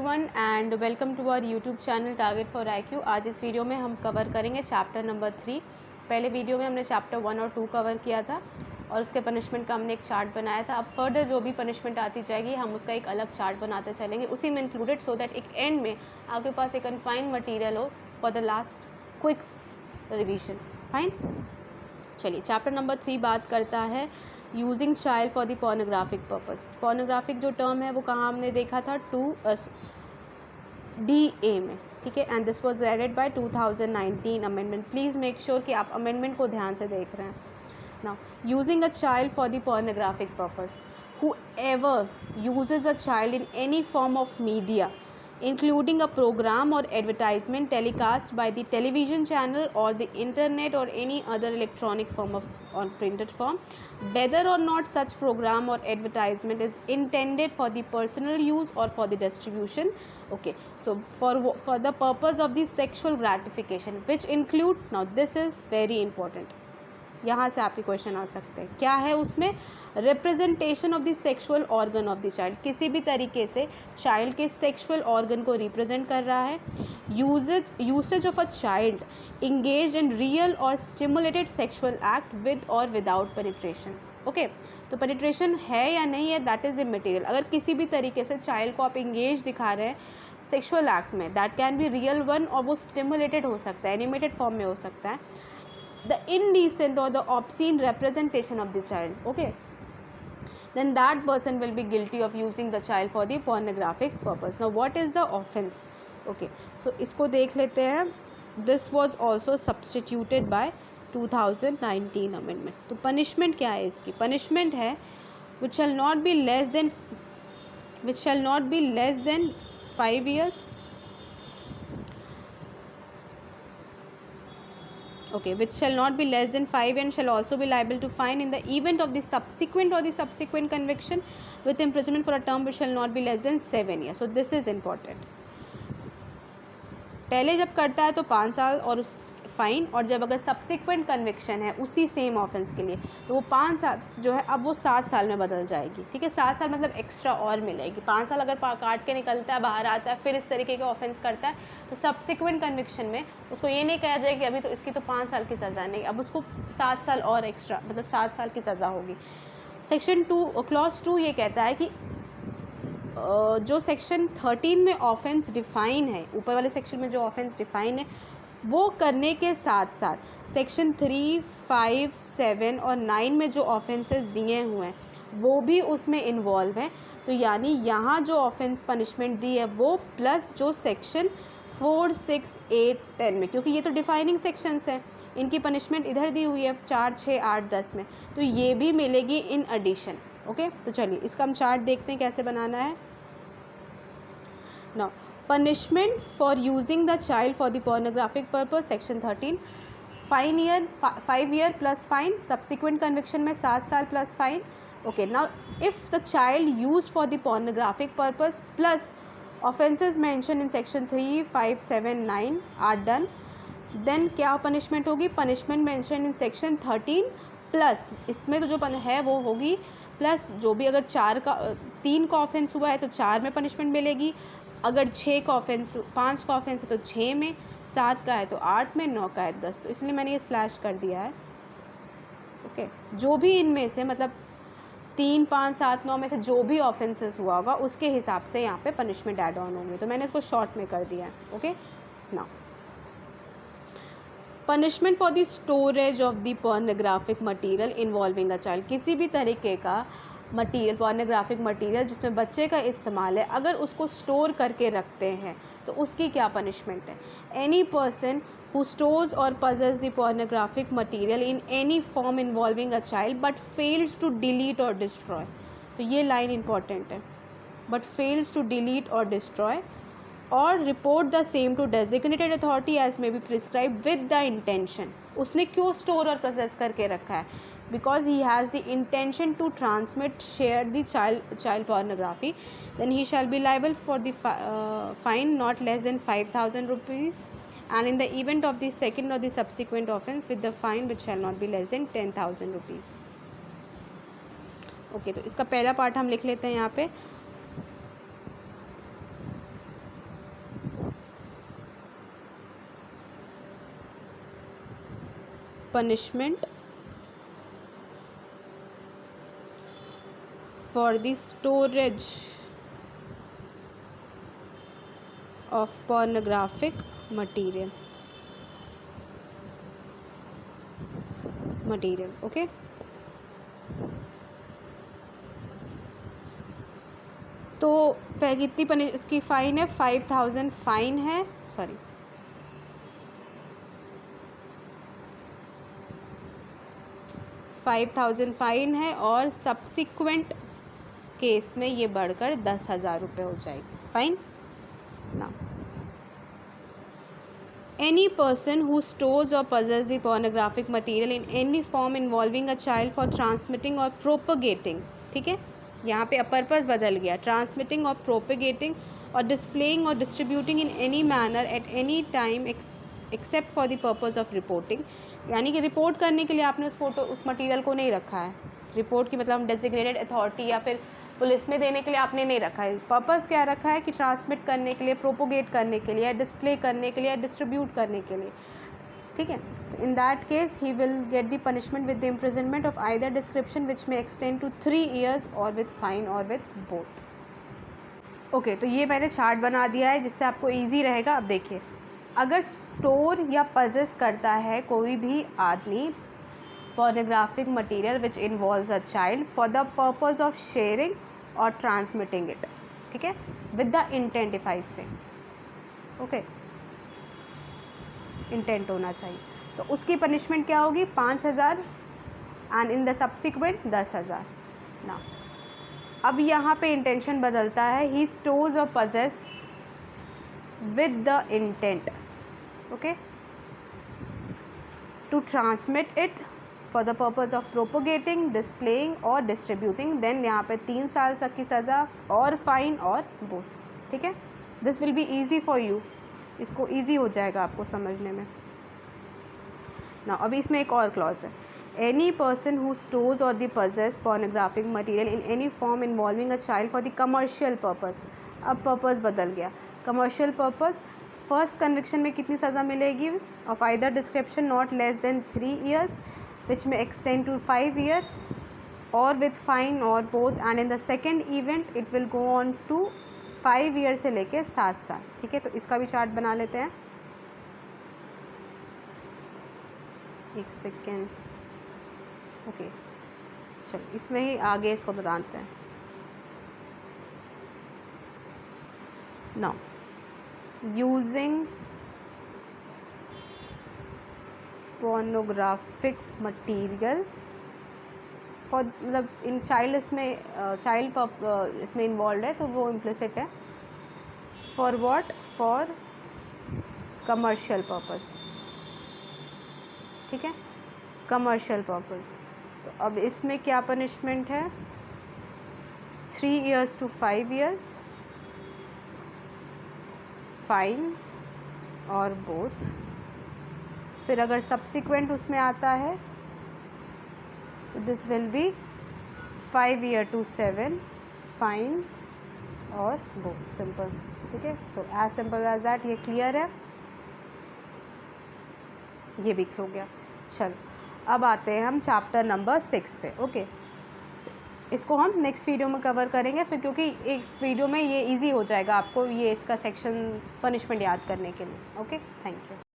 Everyone and welcome to our YouTube channel Target for IQ। आज इस video में हम कवर करेंगे चैप्टर नंबर 3। पहले वीडियो में हमने चैप्टर 1 और 2 कवर किया था और उसके पनिशमेंट का हमने एक चार्ट बनाया था। अब फर्दर जो भी पनिशमेंट आती जाएगी हम उसका एक अलग चार्ट बनाते चलेंगे, उसी में इंक्लूडेड, सो दैट एक एंड में आपके पास एक कन्फाइंड मटीरियल हो for the last quick revision. Fine, चलिए चैप्टर नंबर 3 बात करता है using child for the pornographic purpose. Pornographic जो टर्म है वो कहाँ हमने देखा था, 2DA में, ठीक है। And this was added by 2019 amendment. Please make sure कि आप अमेंडमेंट को ध्यान से देख रहे हैं। Now, using a child for the pornographic purpose, whoever uses a child in any form of media including a program or advertisement telecast by the television channel or the internet or any other electronic form of or printed form, whether or not such program or advertisement is intended for the personal use or for the distribution, okay, so for the purpose of the sexual gratification, which include, now this is very important, यहाँ से आपके question आ सकते हैं। क्या है उसमें, representation of the sexual organ of the child, किसी भी तरीके से चाइल्ड के सेक्सुअल ऑर्गन को रिप्रेजेंट कर रहा है। Usage of a child engage in real और स्टिमुलेटेड सेक्सुअल एक्ट विद और विदाउट पेनिट्रेशन। ओके, तो पेनिट्रेशन है या नहीं है, दैट इज़ इमैटेरियल। अगर किसी भी तरीके से चाइल्ड को आप इंगेज दिखा रहे हैं सेक्सुअल एक्ट में, that can be real one, और वो स्टिमुलेटेड हो सकता है, एनिमेटेड फॉर्म में हो सकता है, the indecent or the obscene representation of the child, okay, then that person will be guilty of using the child for the pornographic purpose. Now what is the offense, okay, so इसको देख लेते हैं। this was also substituted by 2019 amendment। तो punishment क्या है इसकी, punishment है which shall not be less than 5 years, okay, which shall not be less than 5 and shall also be liable to fine in the event of the subsequent conviction with imprisonment for a term which shall not be less than 7 years. So this is important। पहले जब करता है तो 5 साल और उस fine, और जब अगर सब्सिक्वेंट कन्विक्शन है उसी सेम ऑफेंस के लिए तो वो 5 साल जो है अब वो 7 साल में बदल जाएगी, ठीक है। 7 साल मतलब एक्स्ट्रा और मिलेगी। 5 साल अगर काट के निकलता है, बाहर आता है, फिर इस तरीके का ऑफेंस करता है, तो सब्सिक्वेंट कन्विक्शन में उसको ये नहीं कहा जाए कि अभी तो इसकी तो 5 साल की सज़ा नहीं, अब उसको 7 साल और एक्स्ट्रा, मतलब 7 साल की सज़ा होगी। सेक्शन 2 क्लॉज 2 ये कहता है कि जो सेक्शन 13 में ऑफेंस डिफ़ाइन है, ऊपर वाले सेक्शन में जो ऑफेंस डिफ़ाइन है, वो करने के साथ साथ सेक्शन 3, 5, 7 और 9 में जो ऑफेंसेस दिए हुए हैं वो भी उसमें इन्वॉल्व हैं। तो यानी यहाँ जो ऑफेंस पनिशमेंट दी है वो प्लस जो सेक्शन 4, 6, 8, 10 में, क्योंकि ये तो डिफाइनिंग सेक्शंस हैं, इनकी पनिशमेंट इधर दी हुई है 4, 6, 8, 10 में, तो ये भी मिलेगी इन एडिशन। ओके, तो चलिए इसका हम चार्ट देखते हैं कैसे बनाना है। Now, punishment for using the child for the pornographic purpose, section 13, 5 year plus fine, subsequent conviction में 7 साल plus fine। okay, now if the child used for the pornographic purpose plus offences mentioned in section 3, 5, 7, 9 are done, then क्या punishment होगी, punishment mentioned in section 13 plus इसमें तो जो है वो होगी प्लस जो भी, अगर 3 का ऑफेंस हुआ है तो 4 में पनिशमेंट मिलेगी, अगर 6 का ऑफेंस, 5 का ऑफेंस है तो 6 में, 7 का है तो 8 में, 9 का है तो 10, तो इसलिए मैंने ये स्लैश कर दिया है। ओके, जो भी इनमें से, मतलब 3, 5, 7, 9 में से जो भी ऑफेंसेस हुआ होगा उसके हिसाब से यहाँ पे पनिशमेंट ऐड ऑन होंगे, तो मैंने इसको शॉर्ट में कर दिया है। Okay, now punishment for the storage of the pornographic material involving a child, किसी भी तरीके का मटीरियल, पोर्नोग्राफिक मटीरियल जिसमें बच्चे का इस्तेमाल है, अगर उसको स्टोर करके रखते हैं तो उसकी क्या पनिशमेंट है। एनी पर्सन हु स्टोर्स और possess the pornographic material in any form involving a child but fails to delete और डिस्ट्रॉय, तो ये लाइन इंपॉर्टेंट है, बट फेल्स टू डिलीट और डिस्ट्रॉय और report the same to designated authority as may be prescribe with the intention, उसने क्यों store और process करके रखा है, because he has the intention to transmit, share the child pornography, then he shall be liable for the fine not less than 5,000 rupees, and in the event of the second or the subsequent offence with the fine which shall not be less than 10,000 rupees। Okay, तो इसका पहला part हम लिख लेते हैं यहाँ पे। punishment for the storage of pornographic material. Okay. तो कितनी इसकी फ़ाइन है, 5000 फ़ाइन है, सॉरी 5000 फ़ाइन है, और सब्सिक्वेंट केस में ये बढ़कर 10,000 रुपये हो जाएगी फाइन ना. Any person who stores or possesses the pornographic material in any form involving a child for transmitting or propagating, ठीक है, यहाँ पे पर्पस बदल गया, ट्रांसमिटिंग और प्रोपेगेटिंग और डिस्प्लेइंग और distributing in any manner at any time except for the purpose of reporting. यानी कि रिपोर्ट करने के लिए आपने उस मटेरियल को नहीं रखा है. रिपोर्ट की मतलब डेजिग्नेटेड अथॉरिटी या फिर पुलिस में देने के लिए आपने नहीं रखा है. पर्पस क्या रखा है कि ट्रांसमिट करने के लिए, प्रोपोगेट करने के लिए, डिस्प्ले करने के लिए, डिस्ट्रीब्यूट करने के लिए, ठीक है. तो in that case he will get the punishment with the imprisonment of either description विच में एक्सटेंड टू 3 years और विद फाइन और विद बोथ. ओके, तो ये मैंने चार्ट बना दिया है जिससे आपको ईजी रहेगा. अब देखिए, अगर स्टोर या पजेस करता है कोई भी आदमी pornographic material which involves a child for the purpose of sharing or transmitting it, ठीक है, with the intent, if I say, okay, intent होना चाहिए. तो उसकी पनिशमेंट क्या होगी, 5,000 एंड इन द सब्सिक्वेंट 10,000 ना. अब यहाँ पे इंटेंशन बदलता है, ही स्टोर्स और पजेस with the intent, okay, to transmit it for the purpose of propagating, displaying और डिस्ट्रीब्यूटिंग. देन यहाँ पे 3 साल तक की सज़ा और फाइन और बोथ, ठीक है. This will be easy for you, इसको ईजी हो जाएगा आपको समझने में ना. अभी इसमें एक और क्लॉज है, एनी पर्सन हु स्टोर्स और the possess pornographic material in any form involving a child for the commercial purpose. अब पर्पज़ बदल गया, कमर्शियल पर्पज़. फर्स्ट कन्विक्शन में कितनी सज़ा मिलेगी, of either description not less than 3 years which may extend to 5 years or with fine or both, and in the second event it will go on to 5 years से लेके 7 साल, ठीक है. तो इसका भी चार्ट बना लेते हैं, एक सेकेंड. ओके, चलो इसमें ही आगे इसको बताते हैं. Now using pornographic material for, मतलब इन चाइल्ड, इसमें चाइल्ड इसमें इन्वॉल्व है तो वो इम्प्लिसिट है. For what, for commercial purpose, ठीक है, कमर्शियल पर्पस. तो अब इसमें क्या पनिशमेंट है, 3 years to 5 years, फाइन और बोथ. फिर अगर सब्सिक्वेंट उसमें आता है तो this will be 5 years to 7, fine और बोथ. सिंपल, ठीक है. So as simple as that. ये क्लियर है, ये भी हो गया. चलो अब आते हैं हम चैप्टर नंबर 6 पे. ओके, इसको हम नेक्स्ट वीडियो में कवर करेंगे फिर, क्योंकि इस वीडियो में ये इजी हो जाएगा आपको ये इसका सेक्शन पनिशमेंट याद करने के लिए. Okay, thank you.